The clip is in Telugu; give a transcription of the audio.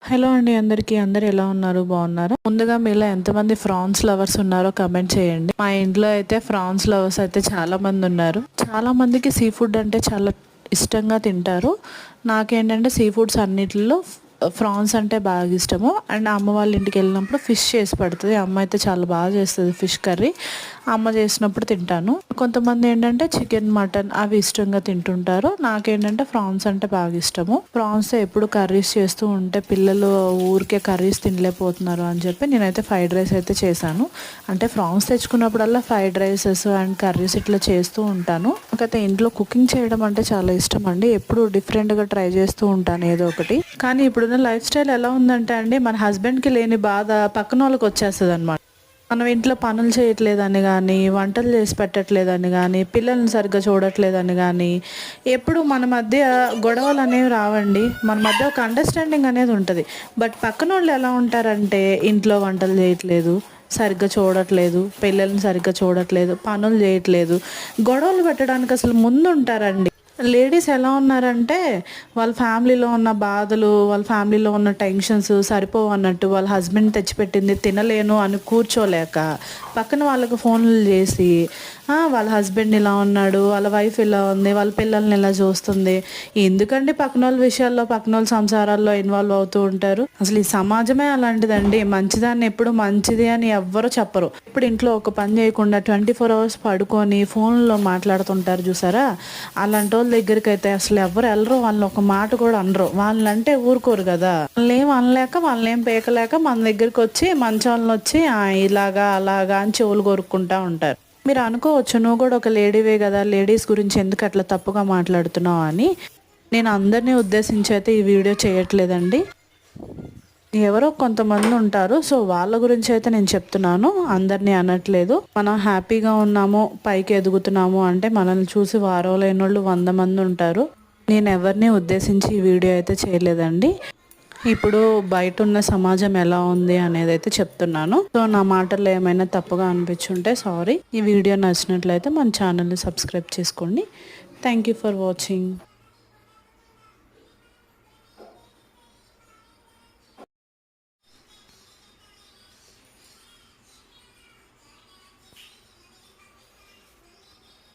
హలో అండి అందరికీ. అందరు ఎలా ఉన్నారు? బాగున్నారా? ముందుగా మీలో ఎంతమంది ఫ్రాన్స్ లవర్స్ ఉన్నారో కమెంట్ చేయండి. మా ఇంట్లో అయితే ఫ్రాన్స్ లవర్స్ అయితే చాలా మంది ఉన్నారు. చాలా మందికి సీ ఫుడ్ అంటే చాలా ఇష్టంగా తింటారు. నాకేంటంటే సీ ఫుడ్స్ అన్నిటిలో ఫ్రాన్స్ అంటే బాగా ఇష్టము. అండ్ అమ్మ వాళ్ళ ఇంటికి వెళ్ళినప్పుడు ఫిష్ చేసి పెడుతుంది. అమ్మ అయితే చాలా బాగా చేస్తుంది ఫిష్ కర్రీ. అమ్మ చేసినప్పుడు తింటాను. కొంతమంది ఏంటంటే చికెన్, మటన్ అవి ఇష్టంగా తింటుంటారు. నాకేంటంటే ఫ్రాన్స్ అంటే బాగా ఇష్టము. ఫ్రాన్స్ ఎప్పుడు కర్రీస్ చేస్తూ ఉంటే పిల్లలు ఊరికే కర్రీస్ తినలేకపోతున్నారు అని చెప్పి నేనైతే ఫ్రైడ్ రైస్ అయితే చేశాను. అంటే ఫ్రాన్స్ తెచ్చుకున్నప్పుడల్లా ఫ్రైడ్ రైసెస్ అండ్ కర్రీస్ ఇట్లా చేస్తూ ఉంటాను. నాకైతే ఇంట్లో కుకింగ్ చేయడం అంటే చాలా ఇష్టం అండి. ఎప్పుడు డిఫరెంట్గా ట్రై చేస్తూ ఉంటాను ఏదో ఒకటి. కానీ ఇప్పుడున్న లైఫ్ స్టైల్ ఎలా ఉందంటే అండి, మన హస్బెండ్కి లేని బాధ పక్కన వాళ్ళకి వచ్చేస్తుంది అనమాట. మనం ఇంట్లో పనులు చేయట్లేదని కానీ, వంటలు చేసి పెట్టట్లేదని కానీ, పిల్లల్ని సరిగ్గా చూడట్లేదని కానీ, ఎప్పుడు మన మధ్య గొడవలు అనేవి రావండి. మన మధ్య ఒక అండర్స్టాండింగ్ అనేది ఉంటుంది. బట్ పక్కన వాళ్ళు ఎలా ఉంటారంటే ఇంట్లో వంటలు చేయట్లేదు, సరిగ్గా చూడట్లేదు, పిల్లల్ని సరిగ్గా చూడట్లేదు, పనులు చేయట్లేదు, గొడవలు పెట్టడానికి అసలు ముందు ఉంటారండి. లేడీస్ ఎలా ఉన్నారంటే వాళ్ళ ఫ్యామిలీలో ఉన్న బాధలు, వాళ్ళ ఫ్యామిలీలో ఉన్న టెన్షన్స్ సరిపోవు అన్నట్టు వాళ్ళ హస్బెండ్ తెచ్చిపెట్టింది తినలేను అని కూర్చోలేక పక్కన వాళ్ళకు ఫోన్లు చేసి వాళ్ళ హస్బెండ్ ఇలా ఉన్నాడు, వాళ్ళ వైఫ్ ఇలా ఉంది, వాళ్ళ పిల్లల్ని ఇలా చూస్తుంది. ఎందుకండి పక్కన వాళ్ళ విషయాల్లో, పక్కన వాళ్ళ సంసారాల్లో ఇన్వాల్వ్ అవుతూ ఉంటారు? అసలు ఈ సమాజమే అలాంటిదండి. మంచిదాన్ని ఎప్పుడు మంచిది అని ఎవ్వరు చెప్పరు. ఇప్పుడు ఇంట్లో ఒక పని చేయకుండా 24 hours పడుకొని ఫోన్లో మాట్లాడుతుంటారు చూసారా? అలాంటి వాళ్ళ దగ్గరికి అయితే అసలు ఎవరు వెళ్ళరు. వాళ్ళని ఒక మాట కూడా అనరు. వాళ్ళంటే ఊరుకోరు కదా. వాళ్ళని ఏం అనలేక, వాళ్ళని ఏం పేకలేక మన దగ్గరికి వచ్చి మంచోళ్ళని వచ్చి ఇలాగా అలాగా అని చెవులు కొరుక్కుంటా ఉంటారు. మీరు అనుకోవచ్చు, నువ్వు కూడా ఒక లేడీవే కదా, లేడీస్ గురించి ఎందుకు అట్లా తప్పుగా మాట్లాడుతున్నావు అని. నేను అందరినీ ఉద్దేశించి అయితే ఈ వీడియో చేయట్లేదండి. ఎవరో కొంతమంది ఉంటారు, సో వాళ్ళ గురించి అయితే నేను చెప్తున్నాను, అందరినీ అనట్లేదు. మనం హ్యాపీగా ఉన్నాము, పైకి ఎదుగుతున్నాము అంటే మనల్ని చూసి వారవలేని వాళ్ళు 100 మంది ఉంటారు. నేను ఎవరిని ఉద్దేశించి ఈ వీడియో అయితే చేయలేదండి. ఇప్పుడు బయట ఉన్న సమాజం ఎలా ఉంది అనేది అయితే చెప్తున్నాను. సో నా మాటల్లో ఏమైనా తప్పుగా అనిపించుంటే సారీ. ఈ వీడియో నచ్చినట్లయితే మన ఛానల్ని సబ్స్క్రైబ్ చేసుకోండి. Thank you for watching.